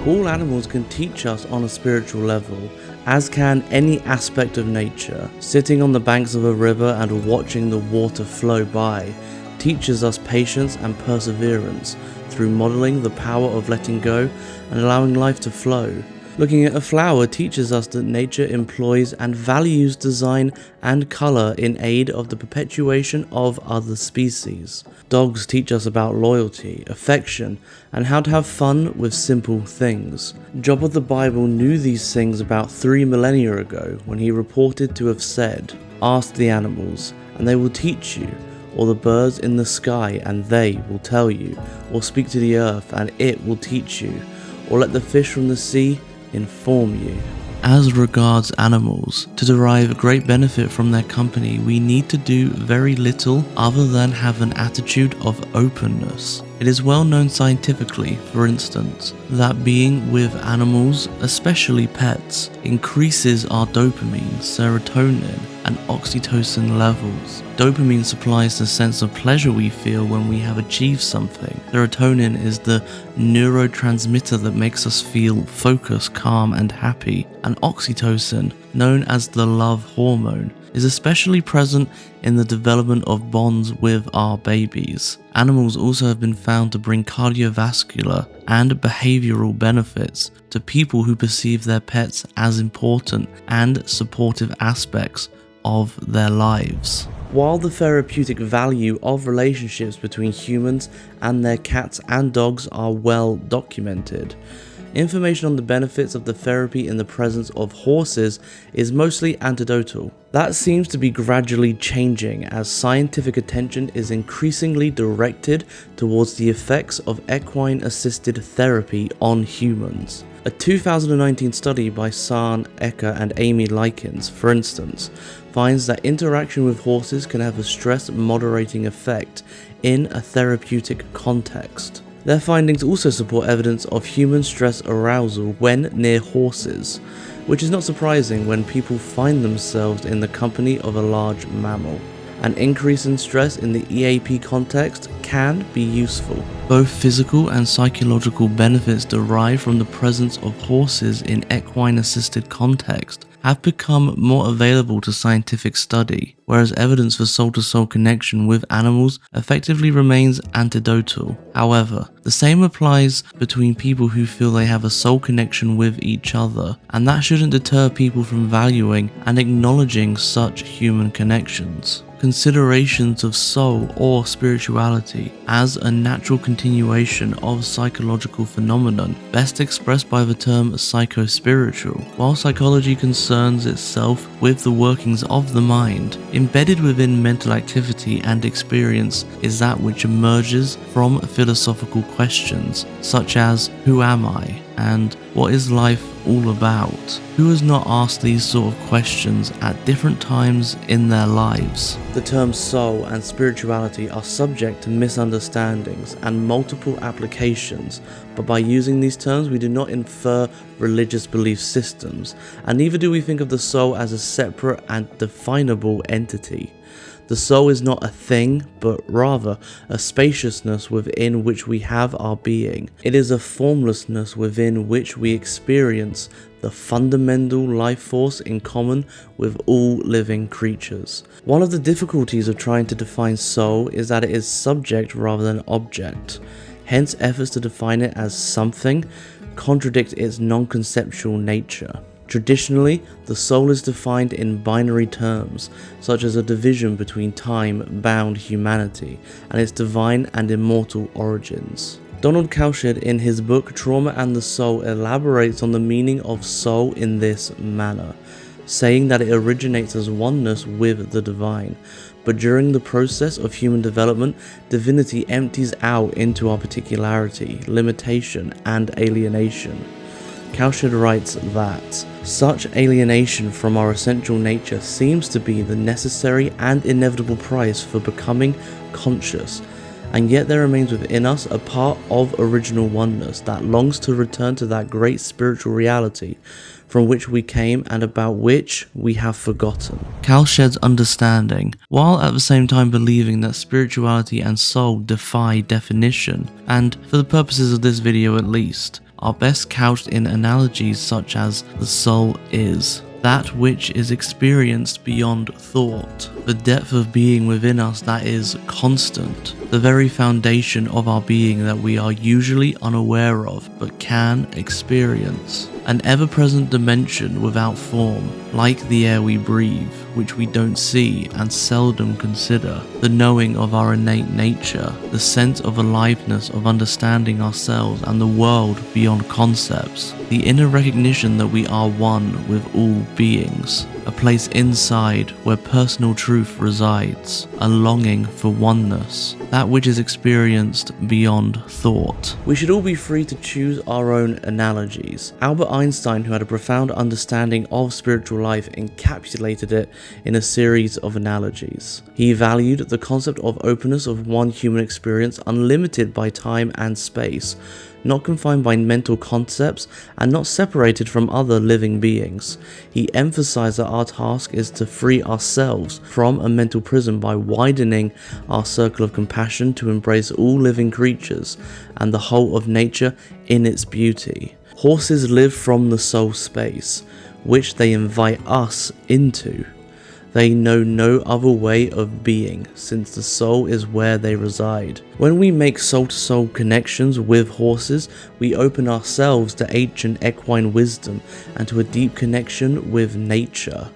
All animals can teach us on a spiritual level, as can any aspect of nature. Sitting on the banks of a river and watching the water flow by teaches us patience and perseverance through modeling the power of letting go and allowing life to flow. Looking at a flower teaches us that nature employs and values design and color in aid of the perpetuation of other species. Dogs teach us about loyalty, affection, and how to have fun with simple things. Job of the Bible knew these things about 3 millennia ago when he reported to have said, "Ask the animals, and they will teach you, or the birds in the sky, and they will tell you, or speak to the earth, and it will teach you, or let the fish from the sea inform you." As regards animals, to derive great benefit from their company, we need to do very little other than have an attitude of openness. It is well known scientifically, for instance, that being with animals, especially pets, increases our dopamine, serotonin, and oxytocin levels. Dopamine supplies the sense of pleasure we feel when we have achieved something. Serotonin is the neurotransmitter that makes us feel focused, calm, and happy. And oxytocin, known as the love hormone, is especially present in the development of bonds with our babies. Animals also have been found to bring cardiovascular and behavioral benefits to people who perceive their pets as important and supportive aspects of their lives. While the therapeutic value of relationships between humans and their cats and dogs are well documented, information on the benefits of the therapy in the presence of horses is mostly anecdotal. That seems to be gradually changing as scientific attention is increasingly directed towards the effects of equine-assisted therapy on humans. A 2019 study by Suzanne E and Amy Likens, for instance, finds that interaction with horses can have a stress moderating effect in a therapeutic context. Their findings also support evidence of human stress arousal when near horses, which is not surprising when people find themselves in the company of a large mammal. An increase in stress in the EAP context can be useful. Both physical and psychological benefits derived from the presence of horses in equine-assisted context have become more available to scientific study, whereas evidence for soul-to-soul connection with animals effectively remains anecdotal. However, the same applies between people who feel they have a soul connection with each other, and that shouldn't deter people from valuing and acknowledging such human connections. Considerations of soul or spirituality as a natural continuation of psychological phenomenon, best expressed by the term psychospiritual. While psychology concerns itself with the workings of the mind, embedded within mental activity and experience is that which emerges from philosophical questions such as "Who am I?" and "What is life all about?" Who has not asked these sort of questions at different times in their lives? The terms soul and spirituality are subject to misunderstandings and multiple applications, but by using these terms we do not infer religious belief systems, and neither do we think of the soul as a separate and definable entity. The soul is not a thing, but rather a spaciousness within which we have our being. It is a formlessness within which we experience the fundamental life force in common with all living creatures. One of the difficulties of trying to define soul is that it is subject rather than object. Hence, efforts to define it as something contradict its non-conceptual nature. Traditionally, the soul is defined in binary terms, such as a division between time-bound humanity and its divine and immortal origins. Donald Cowshed, in his book Trauma and the Soul, elaborates on the meaning of soul in this manner, saying that it originates as oneness with the divine, but during the process of human development, divinity empties out into our particularity, limitation, and alienation. Cowshed writes that such alienation from our essential nature seems to be the necessary and inevitable price for becoming conscious, and yet there remains within us a part of original oneness that longs to return to that great spiritual reality from which we came and about which we have forgotten. Cowshed's understanding, while at the same time believing that spirituality and soul defy definition, and for the purposes of this video at least, are best couched in analogies such as the soul is that which is experienced beyond thought, the depth of being within us that is constant, the very foundation of our being that we are usually unaware of but can experience, an ever-present dimension without form, like the air we breathe, which we don't see and seldom consider, the knowing of our innate nature, the sense of aliveness of understanding ourselves and the world beyond concepts, the inner recognition that we are one with all beings, a place inside where personal truth resides, a longing for oneness, that which is experienced beyond thought. We should all be free to choose our own analogies. Albert Einstein, who had a profound understanding of spiritual life, encapsulated it in a series of analogies. He valued the concept of openness of one human experience, unlimited by time and space, not confined by mental concepts and not separated from other living beings. He emphasized that our task is to free ourselves from a mental prison by widening our circle of compassion to embrace all living creatures and the whole of nature in its beauty. Horses live from the soul space, which they invite us into. They know no other way of being, since the soul is where they reside. When we make soul-to-soul connections with horses, we open ourselves to ancient equine wisdom and to a deep connection with nature.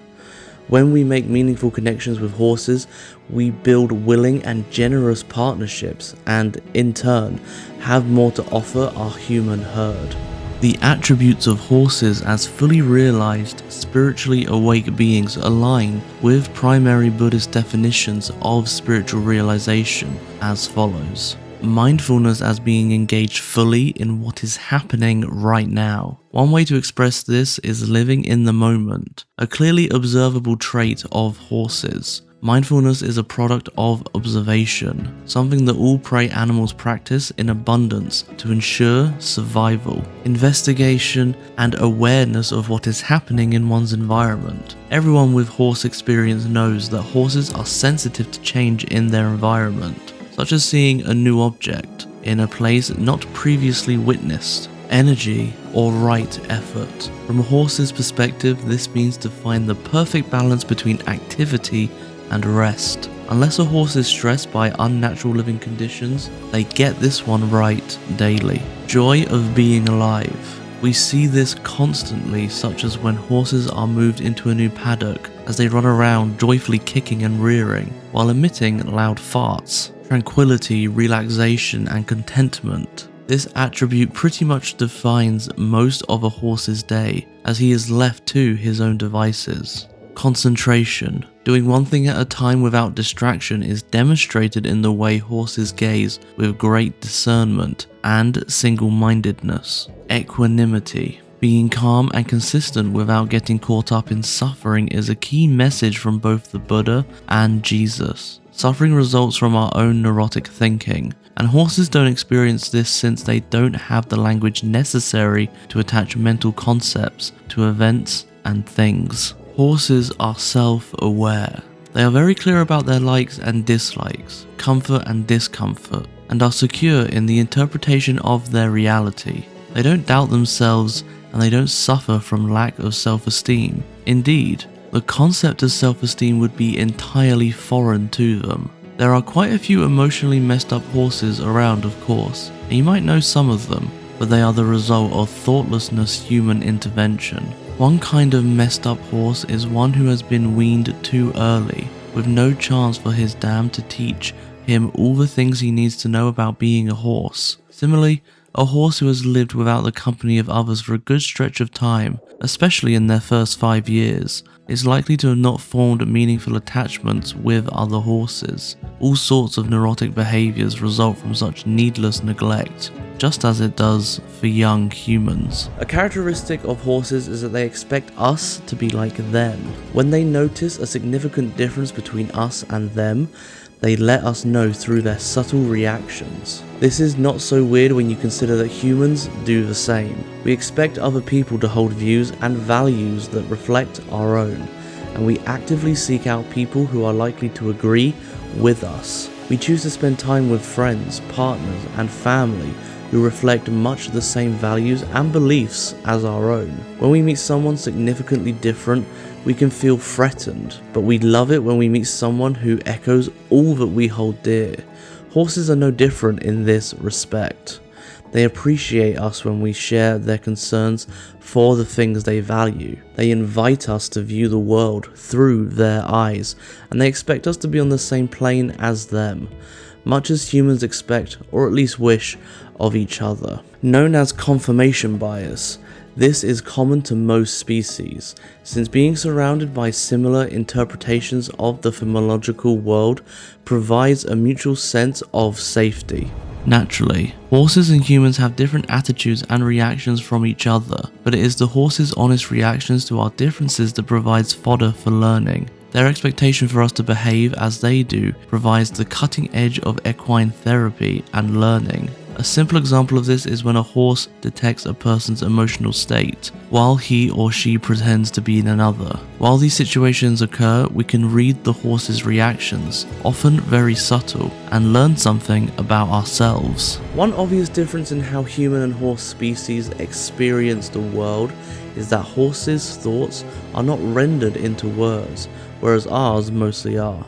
When we make meaningful connections with horses, we build willing and generous partnerships and, in turn, have more to offer our human herd. The attributes of horses as fully realized, spiritually awake beings align with primary Buddhist definitions of spiritual realization as follows. Mindfulness as being engaged fully in what is happening right now. One way to express this is living in the moment, a clearly observable trait of horses. Mindfulness is a product of observation, something that all prey animals practice in abundance to ensure survival, investigation, and awareness of what is happening in one's environment. Everyone with horse experience knows that horses are sensitive to change in their environment, such as seeing a new object in a place not previously witnessed, energy, or right effort. From a horse's perspective, this means to find the perfect balance between activity and rest. Unless a horse is stressed by unnatural living conditions, they get this one right daily. Joy of being alive. We see this constantly, such as when horses are moved into a new paddock as they run around joyfully kicking and rearing while emitting loud farts. Tranquility, relaxation, and contentment. This attribute pretty much defines most of a horse's day, as he is left to his own devices. Concentration. Doing one thing at a time without distraction is demonstrated in the way horses gaze with great discernment and single-mindedness. Equanimity. Being calm and consistent without getting caught up in suffering is a key message from both the Buddha and Jesus. Suffering results from our own neurotic thinking, and horses don't experience this since they don't have the language necessary to attach mental concepts to events and things. Horses are self-aware. They are very clear about their likes and dislikes, comfort and discomfort, and are secure in the interpretation of their reality. They don't doubt themselves, and they don't suffer from lack of self-esteem. Indeed, the concept of self-esteem would be entirely foreign to them. There are quite a few emotionally messed up horses around, of course, and you might know some of them, but they are the result of thoughtlessness human intervention. One kind of messed up horse is one who has been weaned too early, with no chance for his dam to teach him all the things he needs to know about being a horse. Similarly, a horse who has lived without the company of others for a good stretch of time, especially in their first 5 years, is likely to have not formed meaningful attachments with other horses. All sorts of neurotic behaviors result from such needless neglect, just as it does for young humans. A characteristic of horses is that they expect us to be like them. When they notice a significant difference between us and them, they let us know through their subtle reactions. This is not so weird when you consider that humans do the same. We expect other people to hold views and values that reflect our own, and we actively seek out people who are likely to agree with us. We choose to spend time with friends, partners, and family who reflect much the same values and beliefs as our own. When we meet someone significantly different, we can feel threatened, but we love it when we meet someone who echoes all that we hold dear. Horses are no different in this respect. They appreciate us when we share their concerns for the things they value. They invite us to view the world through their eyes, and they expect us to be on the same plane as them, much as humans expect, or at least wish, of each other. Known as confirmation bias, this is common to most species, since being surrounded by similar interpretations of the phenomenological world provides a mutual sense of safety. Naturally, horses and humans have different attitudes and reactions from each other, but it is the horses' honest reactions to our differences that provides fodder for learning. Their expectation for us to behave as they do provides the cutting edge of equine therapy and learning. A simple example of this is when a horse detects a person's emotional state, while he or she pretends to be in another. While these situations occur, we can read the horse's reactions, often very subtle, and learn something about ourselves. One obvious difference in how human and horse species experience the world is that horses' thoughts are not rendered into words, whereas ours mostly are.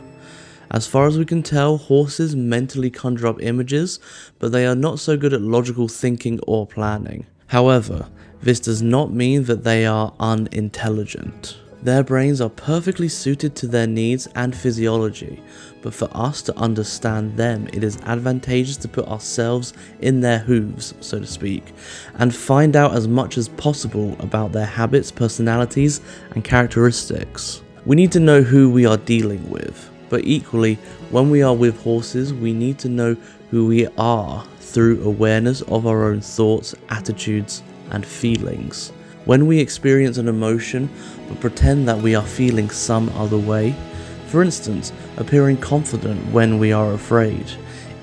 As far as we can tell, horses mentally conjure up images, but they are not so good at logical thinking or planning. However, this does not mean that they are unintelligent. Their brains are perfectly suited to their needs and physiology, but for us to understand them, it is advantageous to put ourselves in their hooves, so to speak, and find out as much as possible about their habits, personalities, and characteristics. We need to know who we are dealing with. But equally, when we are with horses, we need to know who we are through awareness of our own thoughts, attitudes, and feelings. When we experience an emotion but pretend that we are feeling some other way, for instance, appearing confident when we are afraid,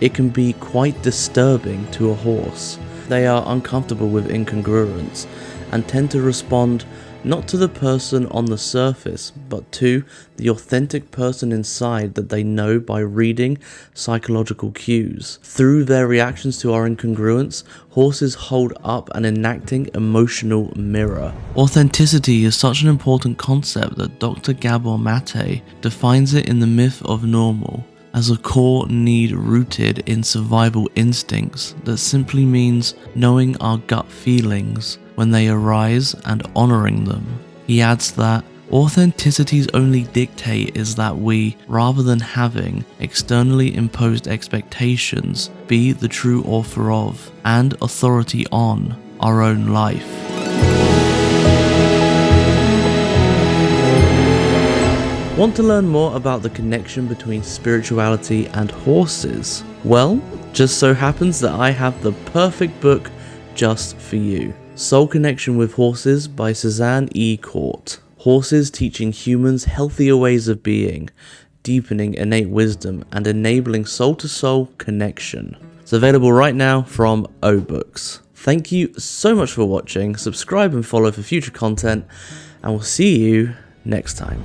it can be quite disturbing to a horse. They are uncomfortable with incongruence and tend to respond not to the person on the surface, but to the authentic person inside that they know by reading psychological cues. Through their reactions to our incongruence, horses hold up an enacting emotional mirror. Authenticity is such an important concept that Dr. Gabor Mate defines it in The Myth of Normal as a core need rooted in survival instincts that simply means knowing our gut feelings when they arise and honoring them. He adds that authenticity's only dictate is that we, rather than having externally imposed expectations, be the true author of and authority on our own life. Want to learn more about the connection between spirituality and horses? Well, just so happens that I have the perfect book just for you. Soul Connection with Horses by Suzanne E. Horses teaching humans healthier ways of being, deepening innate wisdom, and enabling soul-to-soul connection. It's available right now from O Books. Thank you so much for watching. Subscribe and follow for future content, and we'll see you next time.